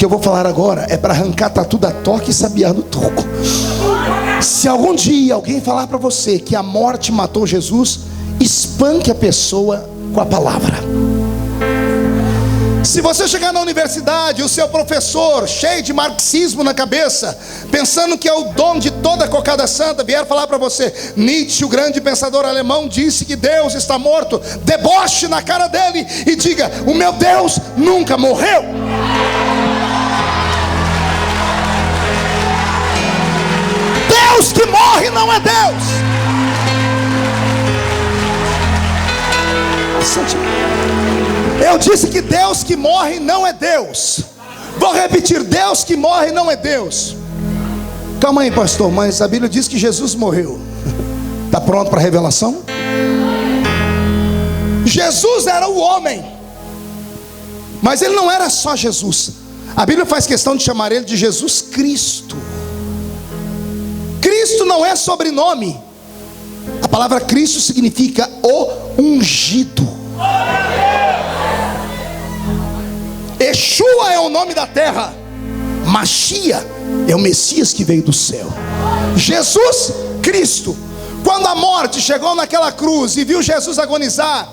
que eu vou falar agora é para arrancar tatu da toca e sabiá do toco. Se algum dia alguém falar para você que a morte matou Jesus, espanque a pessoa com a palavra. Se você chegar na universidade, o seu professor, cheio de marxismo na cabeça, pensando que é o dono de toda a cocada santa, vier falar para você: Nietzsche, o grande pensador alemão, disse que Deus está morto, deboche na cara dele e diga: o meu Deus nunca morreu. Deus que morre não é Deus. Eu disse que Deus que morre não é Deus. Vou repetir: Deus que morre não é Deus. Calma aí, pastor, mas a Bíblia diz que Jesus morreu. Está pronto para a revelação? Jesus era o homem, mas ele não era só Jesus. A Bíblia faz questão de chamar ele de Jesus Cristo. Cristo não é sobrenome. A palavra Cristo significa o ungido. Yeshua é o nome da terra. Machia é o Messias que veio do céu. Jesus Cristo. Quando a morte chegou naquela cruz e viu Jesus agonizar,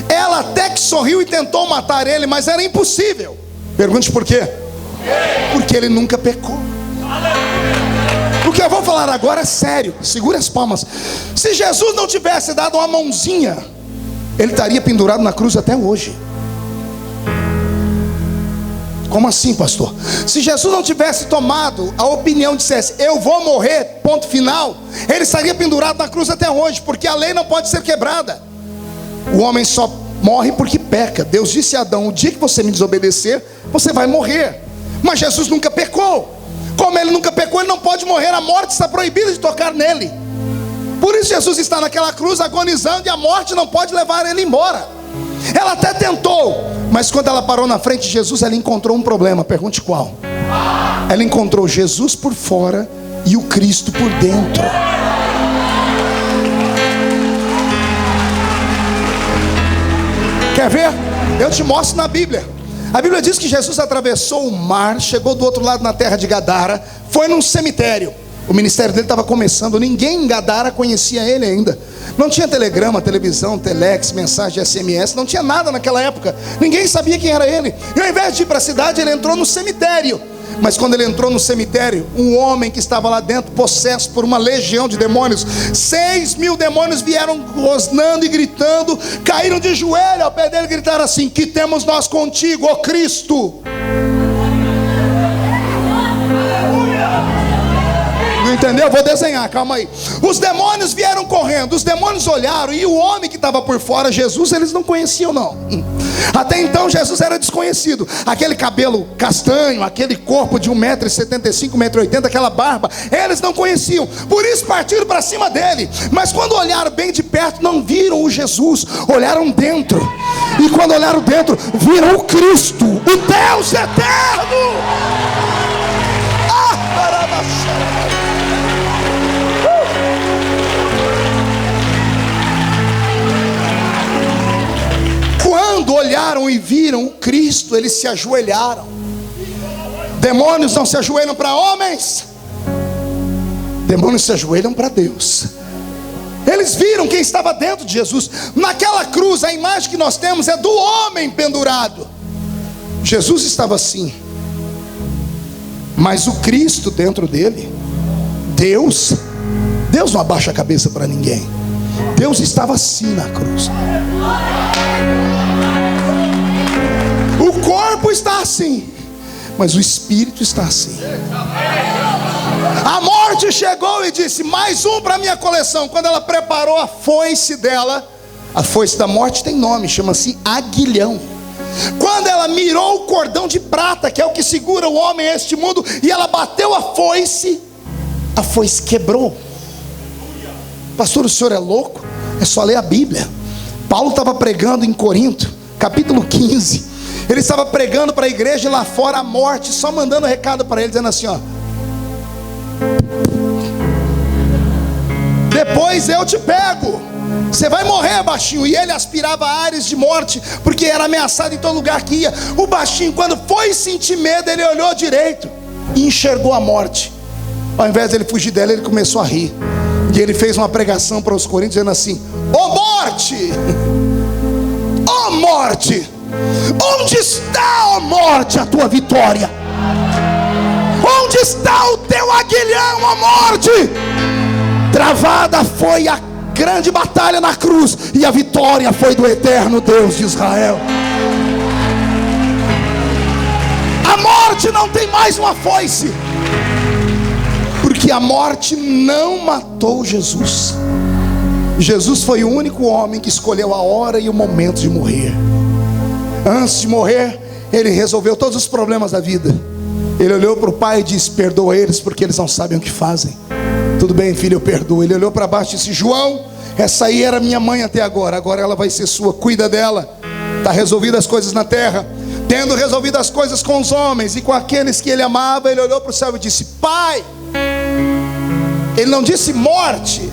ela até que sorriu e tentou matar ele, mas era impossível. Pergunte por quê? Porque ele nunca pecou. O que eu vou falar agora é sério. Segura as palmas. Se Jesus não tivesse dado uma mãozinha, ele estaria pendurado na cruz até hoje. Como assim, pastor? Se Jesus não tivesse tomado a opinião, dissesse: eu vou morrer, ponto final, ele estaria pendurado na cruz até hoje, porque a lei não pode ser quebrada. O homem só morre porque peca. Deus disse a Adão: o dia que você me desobedecer, você vai morrer. Mas Jesus nunca pecou. Como ele nunca pecou, ele não pode morrer. A morte está proibida de tocar nele. Por isso Jesus está naquela cruz agonizando, e a morte não pode levar ele embora. Ela até tentou, mas quando ela parou na frente de Jesus, ela encontrou um problema. Pergunte qual? Ela encontrou Jesus por fora e o Cristo por dentro. Quer ver? Eu te mostro na Bíblia. A Bíblia diz que Jesus atravessou o mar, chegou do outro lado na terra de Gadara, foi num cemitério. O ministério dele estava começando, ninguém em Gadara conhecia ele ainda. Não tinha telegrama, televisão, telex, mensagem de SMS, não tinha nada naquela época. Ninguém sabia quem era ele. E ao invés de ir para a cidade, ele entrou no cemitério. Mas quando ele entrou no cemitério, um homem que estava lá dentro, possesso por uma legião de demônios, 6.000 demônios vieram rosnando e gritando, caíram de joelho ao pé dele e gritaram assim: que temos nós contigo, ó Cristo? Não entendeu? Vou desenhar, calma aí. Os demônios vieram correndo, os demônios olharam, e o homem que estava por fora, Jesus, eles não conheciam não. Até então Jesus era desconhecido. Aquele cabelo castanho, aquele corpo de 1,75 m, 1,80 m, aquela barba, eles não conheciam. Por isso partiram para cima dele. Mas quando olharam bem de perto, não viram o Jesus, olharam dentro. E quando olharam dentro, viram o Cristo, o Deus eterno. Quando olharam e viram o Cristo, eles se ajoelharam. Demônios não se ajoelham para homens, demônios se ajoelham para Deus. Eles viram quem estava dentro de Jesus. Naquela cruz, a imagem que nós temos é do homem pendurado. Jesus estava assim, mas o Cristo dentro dele, Deus não abaixa a cabeça para ninguém. Deus estava assim na cruz. O corpo está assim, mas o espírito está assim. A morte chegou e disse: mais um para minha coleção. Quando ela preparou a foice dela, a foice da morte tem nome, chama-se aguilhão. Quando ela mirou o cordão de prata, que é o que segura o homem a este mundo, e ela bateu a foice quebrou. Pastor, o senhor é louco? É só ler a Bíblia. Paulo estava pregando em Corinto, capítulo 15. Ele estava pregando para a igreja lá fora a morte, só mandando recado para ele, dizendo assim: ó, depois eu te pego. Você vai morrer, baixinho. E ele aspirava ares de morte, porque era ameaçado em todo lugar que ia. O baixinho, quando foi sentir medo, ele olhou direito e enxergou a morte. Ao invés de ele fugir dela, ele começou a rir. E ele fez uma pregação para os coríntios dizendo assim: ó morte, ó morte, onde está, ó morte, a tua vitória? Onde está o teu aguilhão, ó morte? Travada foi a grande batalha na cruz, e a vitória foi do eterno Deus de Israel. A morte não tem mais uma foice, porque a morte não matou Jesus. Jesus foi o único homem que escolheu a hora e o momento de morrer. Antes de morrer, ele resolveu todos os problemas da vida. Ele olhou para o pai e disse: perdoa eles, porque eles não sabem o que fazem. Tudo bem, filho, eu perdoo. Ele olhou para baixo e disse: João, essa aí era minha mãe até agora, agora ela vai ser sua, cuida dela. Está resolvidas as coisas na terra. Tendo resolvido as coisas com os homens e com aqueles que ele amava, ele olhou para o céu e disse: Pai. Ele não disse morte,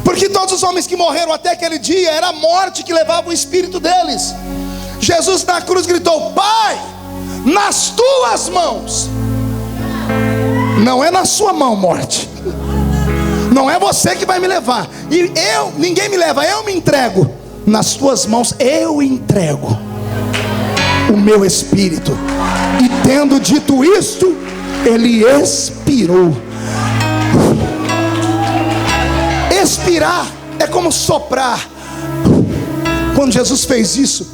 porque todos os homens que morreram até aquele dia, era a morte que levava o espírito deles. Jesus na cruz gritou: Pai, nas tuas mãos. Não é na sua mão, morte. Não é você que vai me levar. E ninguém me leva, eu me entrego. Nas tuas mãos eu entrego o meu espírito. E tendo dito isto, ele expirou. Expirar é como soprar. Quando Jesus fez isso,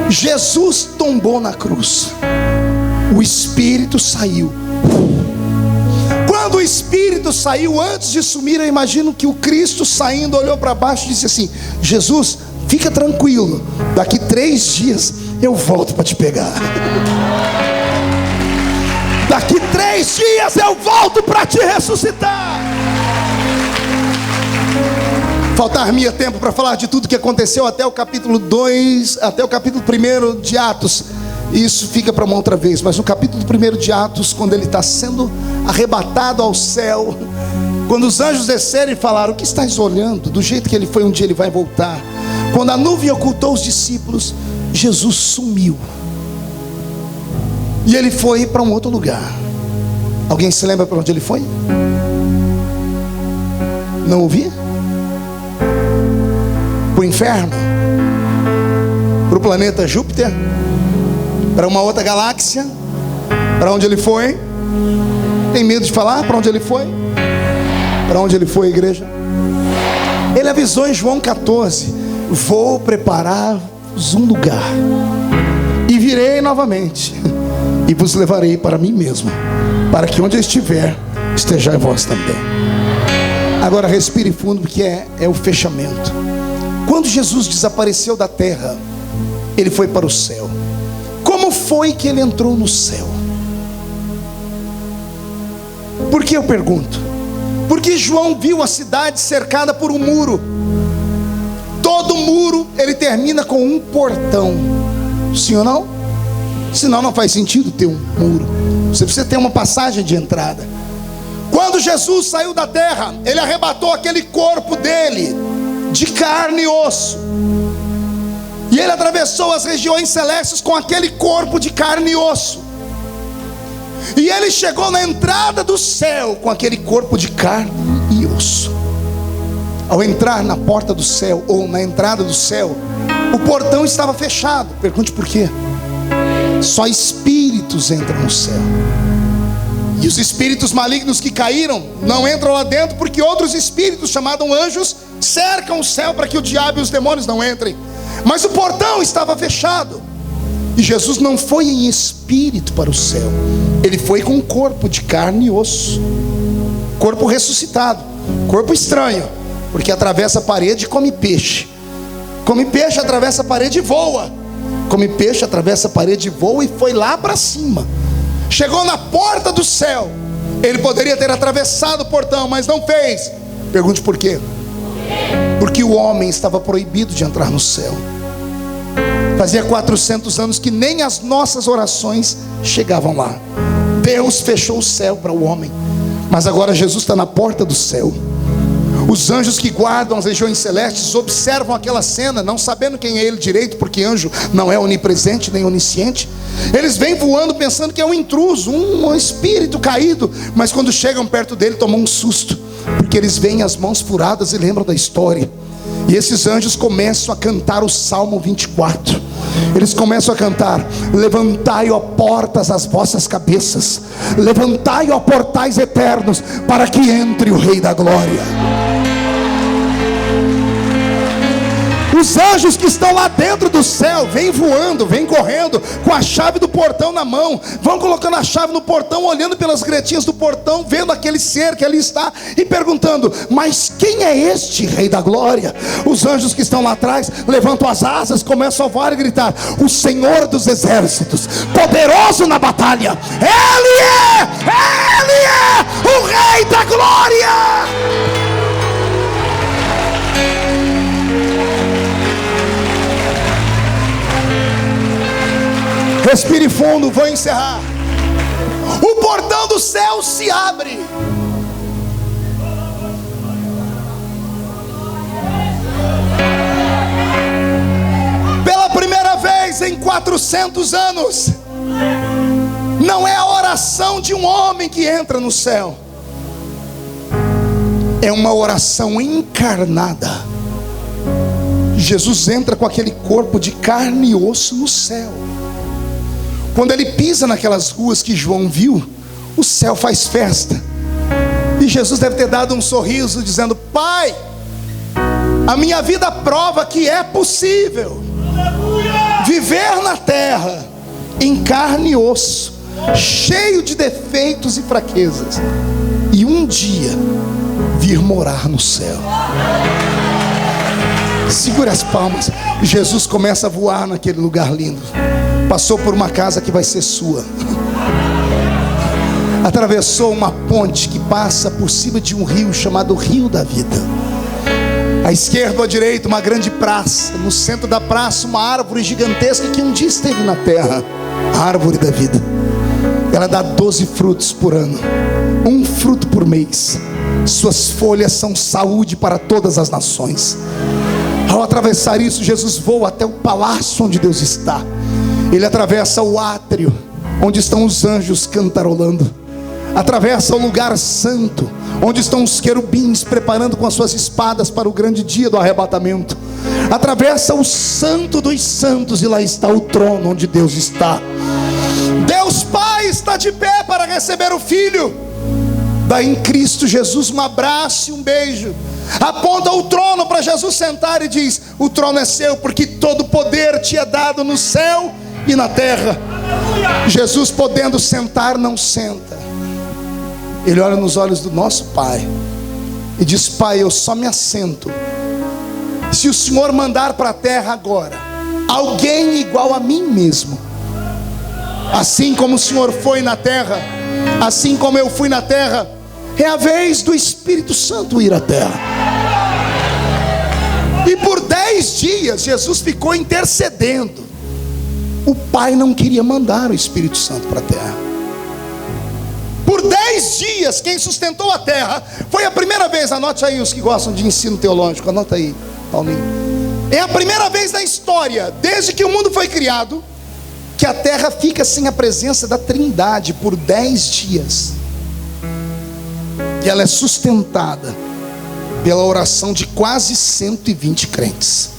Jesus tombou na cruz. O espírito saiu. Quando o espírito saiu, antes de sumir, eu imagino que o Cristo saindo olhou para baixo e disse assim: Jesus, fica tranquilo, daqui 3 dias eu volto para te pegar. Daqui 3 dias eu volto para te ressuscitar. Faltar-me tempo para falar de tudo que aconteceu até o capítulo 2, até o capítulo 1 de Atos. Isso fica para uma outra vez. Mas no capítulo 1 de Atos, quando ele está sendo arrebatado ao céu, quando os anjos desceram e falaram: o que estás olhando? Do jeito que ele foi, um dia ele vai voltar. Quando a nuvem ocultou os discípulos, Jesus sumiu. E ele foi para um outro lugar. Alguém se lembra para onde ele foi? Não ouvi? Para o inferno? Para o planeta Júpiter? Para uma outra galáxia? Para onde ele foi? Tem medo de falar para onde ele foi? Para onde ele foi, igreja? Ele avisou em João 14: vou preparar-vos um lugar, e virei novamente, e vos levarei para mim mesmo, para que onde eu estiver, estejais vós também. Agora respire fundo, porque é o fechamento. Quando Jesus desapareceu da terra, ele foi para o céu. Como foi que ele entrou no céu? Por que eu pergunto? Porque João viu a cidade cercada por um muro. Todo muro, ele termina com um portão. Sim ou não? Senão não faz sentido ter um muro. Você precisa ter uma passagem de entrada. Quando Jesus saiu da terra, ele arrebatou aquele corpo dele, de carne e osso, e ele atravessou as regiões celestes com aquele corpo de carne e osso. E ele chegou na entrada do céu com aquele corpo de carne e osso. Ao entrar na porta do céu, ou na entrada do céu, o portão estava fechado. Pergunte por quê? Só espíritos entram no céu. E os espíritos malignos que caíram não entram lá dentro, porque outros espíritos, chamados anjos, cercam o céu para que o diabo e os demônios não entrem. Mas o portão estava fechado. E Jesus não foi em espírito para o céu. Ele foi com um corpo de carne e osso. Corpo ressuscitado. Corpo estranho, porque atravessa a parede e come peixe. Come peixe, atravessa a parede e voa. Come peixe, atravessa a parede e voa, e foi lá para cima. Chegou na porta do céu. Ele poderia ter atravessado o portão, mas não fez. Pergunte por quê? Porque o homem estava proibido de entrar no céu. Fazia 400 anos que nem as nossas orações chegavam lá. Deus fechou o céu para o homem. Mas agora Jesus está na porta do céu. Os anjos que guardam as regiões celestes observam aquela cena, não sabendo quem é ele direito, porque anjo não é onipresente nem onisciente. Eles vêm voando pensando que é um intruso, um espírito caído, mas quando chegam perto dele tomam um susto, porque eles veem as mãos furadas e lembram da história. E esses anjos começam a cantar o Salmo 24. Eles começam a cantar: levantai, ó portas, as vossas cabeças, levantai, ó portais eternos, para que entre o Rei da Glória. Os anjos que estão lá dentro do céu vêm voando, vêm correndo com a chave do portão na mão, vão colocando a chave no portão, olhando pelas gretinhas do portão, vendo aquele ser que ali está e perguntando: mas quem é este Rei da Glória? Os anjos que estão lá atrás levantam as asas, começam a voar e gritar: o Senhor dos exércitos, poderoso na batalha, Ele é o Rei da Glória. Respire fundo, vou encerrar. O portão do céu se abre. Pela primeira vez em 400 anos, não é a oração de um homem que entra no céu, é uma oração encarnada. Jesus entra com aquele corpo de carne e osso no céu. Quando ele pisa naquelas ruas que João viu, o céu faz festa. E Jesus deve ter dado um sorriso, dizendo: Pai, a minha vida prova que é possível viver na terra em carne e osso, cheio de defeitos e fraquezas, e um dia vir morar no céu. Segure as palmas. Jesus começa a voar naquele lugar lindo. Passou por uma casa que vai ser sua. Atravessou uma ponte que passa por cima de um rio chamado Rio da Vida. À esquerda ou à direita uma grande praça. No centro da praça uma árvore gigantesca que um dia esteve na terra, a árvore da vida. Ela dá 12 frutos por ano, um fruto por mês. Suas folhas são saúde para todas as nações. Ao atravessar isso, Jesus voa até o palácio onde Deus está. Ele atravessa o átrio, onde estão os anjos cantarolando. Atravessa o lugar santo, onde estão os querubins preparando com as suas espadas para o grande dia do arrebatamento. Atravessa o santo dos santos, e lá está o trono onde Deus está. Deus Pai está de pé para receber o Filho. Dá em Cristo Jesus um abraço e um beijo. Aponta o trono para Jesus sentar e diz: o trono é seu, porque todo poder te é dado no céu e na terra. Jesus, podendo sentar, não senta. Ele olha nos olhos do nosso Pai e diz: Pai, eu só me assento se o Senhor mandar para a terra agora alguém igual a mim mesmo. Assim como o Senhor foi na terra, assim como eu fui na terra, é a vez do Espírito Santo ir à terra. E por 10 dias Jesus ficou intercedendo. O Pai não queria mandar o Espírito Santo para a terra. Por 10 dias quem sustentou a terra foi a primeira vez. Anote aí os que gostam de ensino teológico. Anota aí, Paulinho. É a primeira vez na história, desde que o mundo foi criado, que a terra fica sem a presença da Trindade por 10 dias. E ela é sustentada pela oração de quase 120 crentes.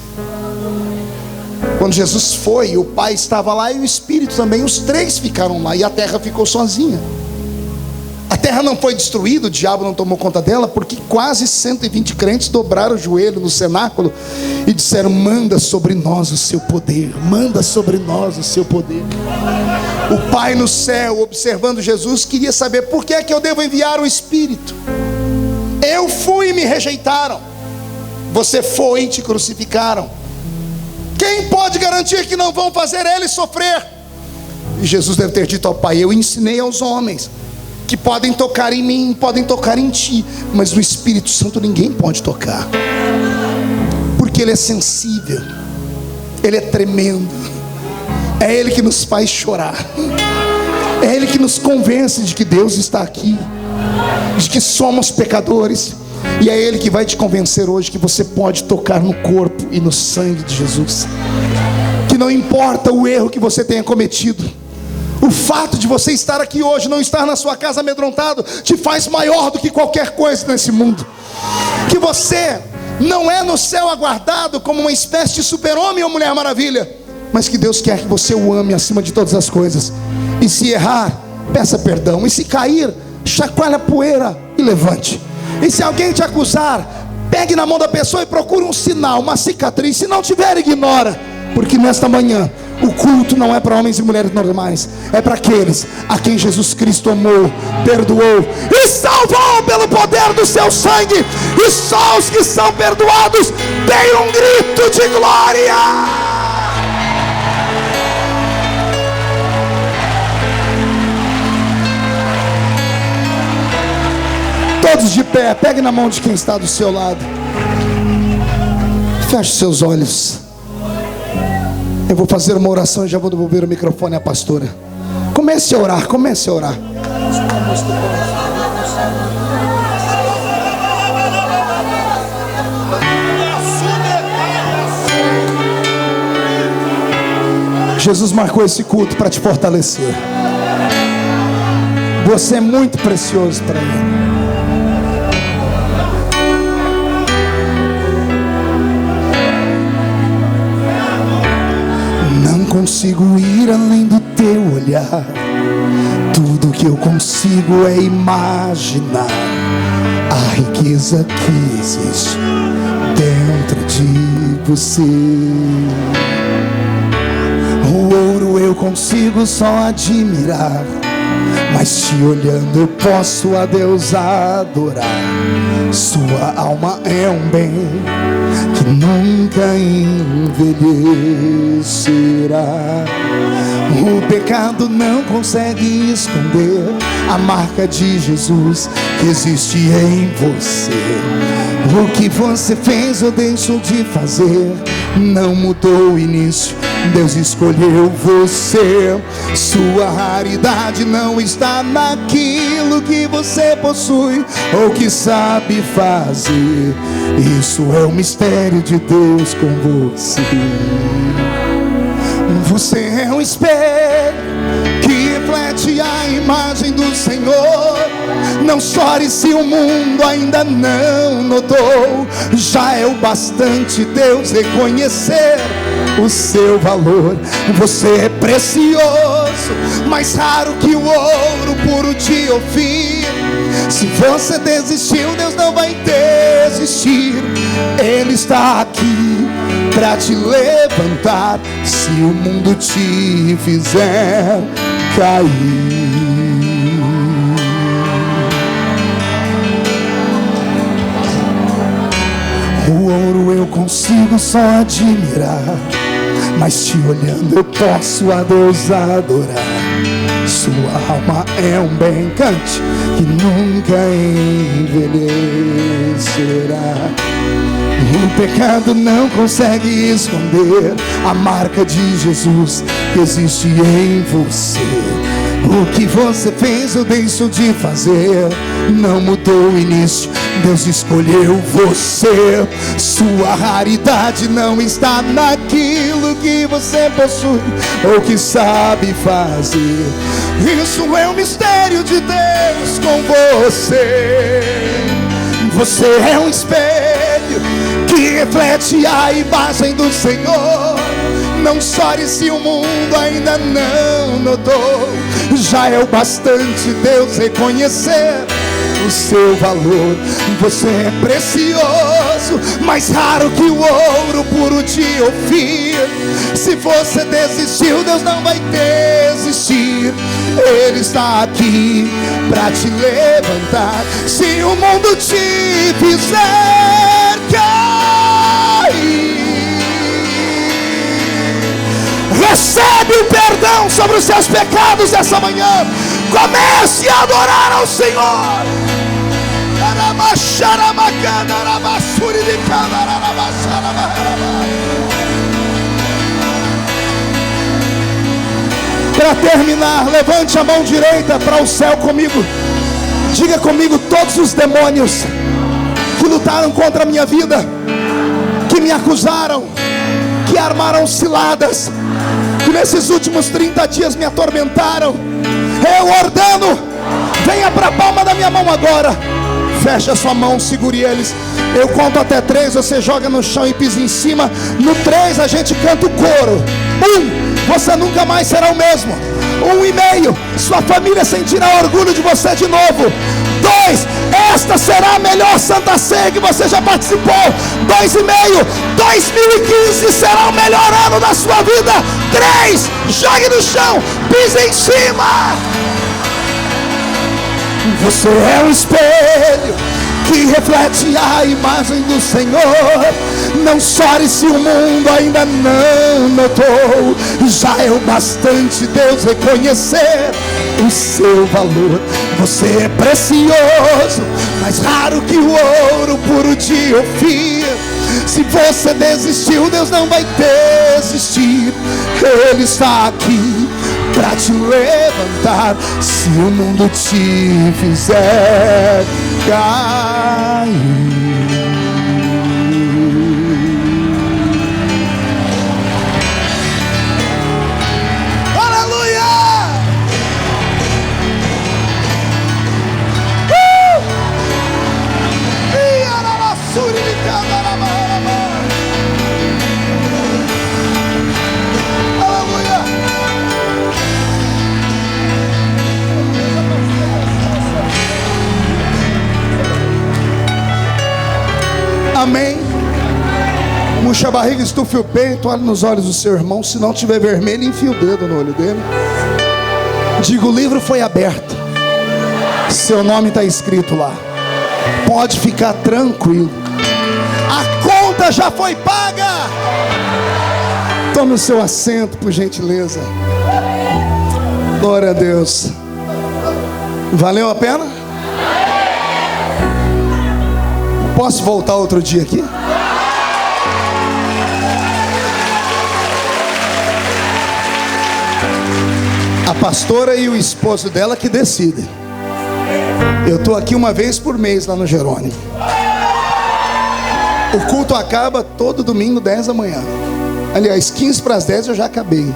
Quando Jesus foi, o Pai estava lá e o Espírito também. Os três ficaram lá e a terra ficou sozinha. A terra não foi destruída, o diabo não tomou conta dela, porque quase 120 crentes dobraram o joelho no cenáculo e disseram: manda sobre nós o seu poder, manda sobre nós o seu poder. O Pai no céu, observando Jesus, queria saber: por que é que eu devo enviar o Espírito? Eu fui e me rejeitaram, você foi e te crucificaram. Quem pode garantir que não vão fazer ele sofrer? E Jesus deve ter dito ao Pai: eu ensinei aos homens que podem tocar em mim, podem tocar em ti, mas no Espírito Santo ninguém pode tocar, porque ele é sensível, ele é tremendo. É ele que nos faz chorar, é ele que nos convence de que Deus está aqui, de que somos pecadores, E é Ele que vai te convencer hoje que você pode tocar no corpo e no sangue de Jesus. Que não importa o erro que você tenha cometido, o fato de você estar aqui hoje, não estar na sua casa amedrontado, te faz maior do que qualquer coisa nesse mundo. Que você não é no céu aguardado como uma espécie de super-homem ou mulher maravilha, mas que Deus quer que você o ame acima de todas as coisas. E se errar, peça perdão. E se cair, chacoalhe a poeira e levante. E se alguém te acusar, pegue na mão da pessoa e procure um sinal, uma cicatriz. Se não tiver, ignora. Porque nesta manhã, o culto não é para homens e mulheres normais, é para aqueles a quem Jesus Cristo amou, perdoou e salvou pelo poder do seu sangue. E só os que são perdoados têm um grito de glória. Todos de pé, pegue na mão de quem está do seu lado. Feche seus olhos. Eu vou fazer uma oração e já vou devolver o microfone à pastora. Comece a orar, comece a orar. Jesus marcou esse culto para te fortalecer. Você é muito precioso para Ele. Não consigo ir além do teu olhar. Tudo que eu consigo é imaginar a riqueza que existe dentro de você. O ouro eu consigo só admirar, mas te olhando eu posso a Deus adorar. Sua alma é um bem que nunca envelhecerá. O pecado não consegue esconder a marca de Jesus que existe em você. O que você fez ou deixou de fazer não mudou o início, Deus escolheu você. Sua raridade não está naquilo que você possui ou que sabe fazer. Isso é o mistério de Deus com você. Você é um espelho que reflete a imagem do Senhor. Não chore se o mundo ainda não notou. Já é o bastante Deus reconhecer o seu valor. Você é precioso, mais raro que o ouro puro de Ofir. Se você desistiu, Deus não vai desistir. Ele está aqui para te levantar se o mundo te fizer cair. O ouro eu consigo só admirar, mas te olhando eu posso a Deus adorar. Sua alma é um bem, cante, que nunca envelhecerá. O pecado não consegue esconder a marca de Jesus que existe em você. O que você fez ou deixou de fazer não mudou o início, Deus escolheu você. Sua raridade não está naquilo que você possui ou que sabe fazer. Isso é um mistério de Deus com você. Você é um espelho que reflete a imagem do Senhor. Não chore se o mundo ainda não notou. Já é o bastante Deus reconhecer o seu valor. Você é precioso, mais raro que o ouro puro de Ofir. Se você desistiu, Deus não vai desistir. Ele está aqui para te levantar se o mundo te fizer cair. Recebe o perdão sobre os seus pecados essa manhã. Comece a adorar ao Senhor. Para terminar, levante a mão direita para o céu comigo. Diga comigo: todos os demônios lutaram contra a minha vida, que me acusaram, que armaram ciladas, que nesses últimos 30 dias me atormentaram, eu ordeno, venha para a palma da minha mão agora. Feche a sua mão, segure eles. Eu conto até 3, você joga no chão e pisa em cima. No 3 a gente canta o coro. 1, você nunca mais será o mesmo. 1,5, sua família sentirá orgulho de você de novo. 2, esta será a melhor Santa Ceia que você já participou. 2,5, 2015 será o melhor ano da sua vida. 3, jogue no chão, pise em cima. Você é um espelho que reflete a imagem do Senhor. Não chore se o mundo ainda não notou. Já é o bastante Deus reconhecer o seu valor. Você é precioso, mais raro que o ouro puro de Ofir. Se você desistiu, Deus não vai desistir. Ele está aqui para te levantar, se o mundo te fizer cair. Aleluia! Amém. Murcha a barriga, estufe o peito, olhe nos olhos do seu irmão. Se não tiver vermelho, enfia o dedo no olho dele. Diga: o livro foi aberto, seu nome está escrito lá. Pode ficar tranquilo, a conta já foi paga. Tome o seu assento, por gentileza. Glória a Deus. Valeu a pena? Posso voltar outro dia aqui? A pastora e o esposo dela que decidem. Eu estou aqui uma vez por mês lá no Jerônimo. O culto acaba todo domingo 10 da manhã. Aliás, 15 para as 10 eu já acabei.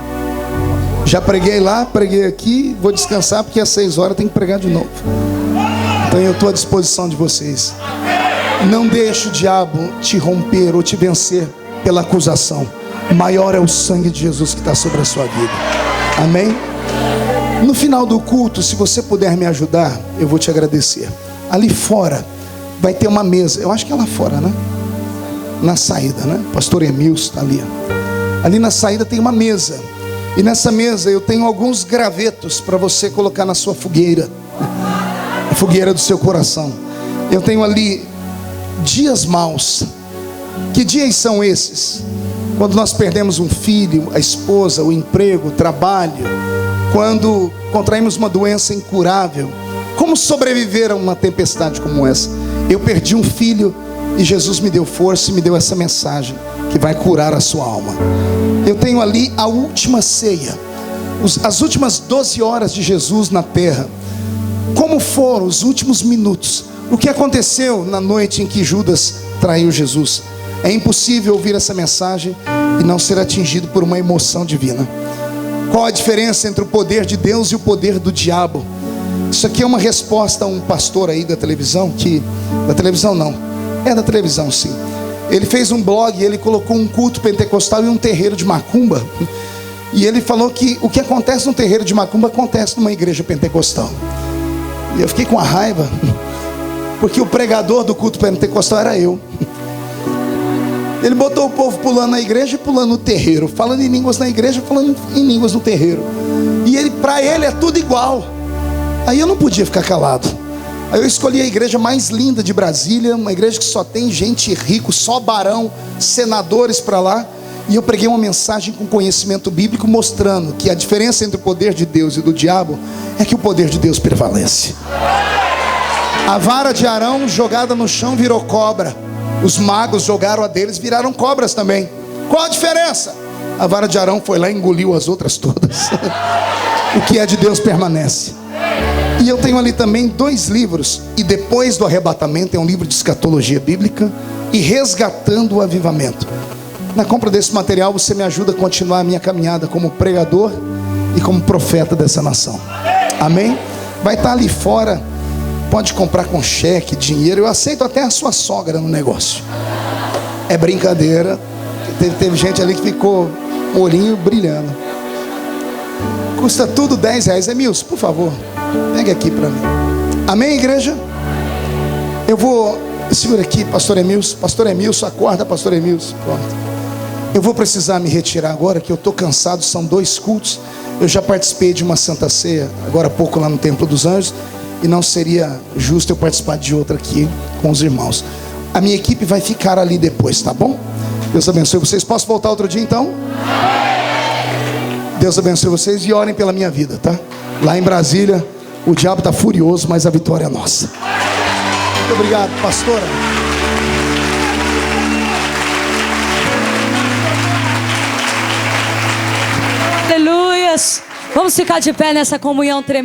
Já preguei lá, preguei aqui. Vou descansar porque às 6 horas tem que pregar de novo. Então eu estou à disposição de vocês. Não deixe o diabo te romper ou te vencer pela acusação. Maior é o sangue de Jesus que está sobre a sua vida. Amém? No final do culto, se você puder me ajudar, eu vou te agradecer. Ali fora vai ter uma mesa. Eu acho que é lá fora, né? Na saída, né? Pastor Emilson está ali. Ali na saída tem uma mesa. E nessa mesa eu tenho alguns gravetos para você colocar na sua fogueira. A fogueira do seu coração. Eu tenho ali dias maus. Que dias são esses? Quando nós perdemos um filho, a esposa, o emprego, o trabalho. Quando contraímos uma doença incurável. Como sobreviver a uma tempestade como essa? Eu perdi um filho e Jesus me deu força e me deu essa mensagem que vai curar a sua alma. Eu tenho ali a última ceia, as últimas 12 horas de Jesus na terra. Como foram os últimos minutos? O que aconteceu na noite em que Judas traiu Jesus? É impossível ouvir essa mensagem e não ser atingido por uma emoção divina. Qual a diferença entre o poder de Deus e o poder do diabo? Isso aqui é uma resposta a um pastor aí da televisão, da televisão não, é da televisão sim. Ele fez um blog e ele colocou um culto pentecostal e um terreiro de macumba. E ele falou que o que acontece no terreiro de macumba acontece numa igreja pentecostal. E eu fiquei com a raiva, porque o pregador do culto pentecostal era eu. Ele botou o povo pulando na igreja e pulando no terreiro, falando em línguas na igreja, falando em línguas no terreiro. E para ele é tudo igual. Aí eu não podia ficar calado. Aí eu escolhi a igreja mais linda de Brasília, uma igreja que só tem gente rico, só barão, senadores para lá. E eu preguei uma mensagem com conhecimento bíblico, mostrando que a diferença entre o poder de Deus e do diabo é que o poder de Deus prevalece. A vara de Arão jogada no chão virou cobra. Os magos jogaram a deles, viraram cobras também. Qual a diferença? A vara de Arão foi lá e engoliu as outras todas. O que é de Deus permanece. E eu tenho ali também 2 livros. E depois do arrebatamento é um livro de escatologia bíblica e resgatando o avivamento. Na compra desse material você me ajuda a continuar a minha caminhada como pregador e como profeta dessa nação. Amém? Vai estar ali fora. Pode comprar com cheque, dinheiro. Eu aceito até a sua sogra no negócio. É brincadeira. Teve gente ali que ficou com o olhinho brilhando. Custa tudo R$10. Emilson, por favor, pegue aqui para mim. Amém, igreja? Eu vou... Segura aqui, pastor Emilson. Pastor Emilson, acorda, pastor Emilson. Pronto. Eu vou precisar me retirar agora, que eu estou cansado. São 2 cultos. Eu já participei de uma Santa Ceia agora há pouco lá no Templo dos Anjos, e não seria justo eu participar de outra aqui com os irmãos. A minha equipe vai ficar ali depois, tá bom? Deus abençoe vocês. Posso voltar outro dia então? Deus abençoe vocês e orem pela minha vida, tá? Lá em Brasília o diabo está furioso, mas a vitória é nossa. Muito obrigado, pastora. Aleluias. Vamos ficar de pé nessa comunhão tremenda.